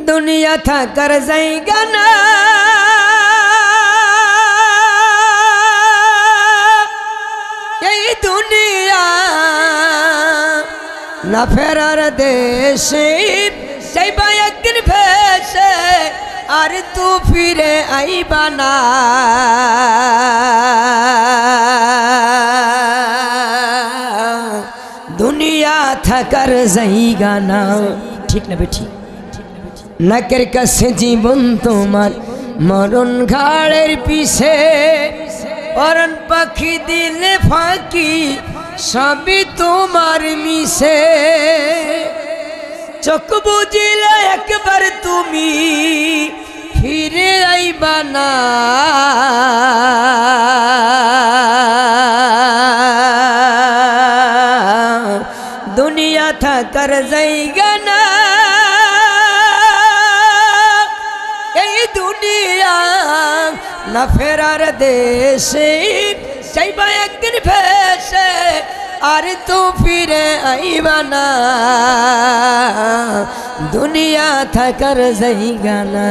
दुनिया था कर जाएगा ना यही दुनिया ना फेरार देश जाइबा एक दिन भेसे और तू फिरे आईबा ना दुनिया था कर जाएगा ना ठीक ना बेटी नाकेर काছে জীবন তোমার মরণ ঘাড়ের পিছে পরাণ পাখি দিলে ফাঁকি সবই তোমার মিশে চোখ বুঝিলে একবার তুমি ফিরে আইবা না दुनिया था कर जाएगा ना दुनिया ना फेरार देश जाइबा एक दिन भेसे और तू फिरे आईबा ना दुनिया था कर जाएगा ना।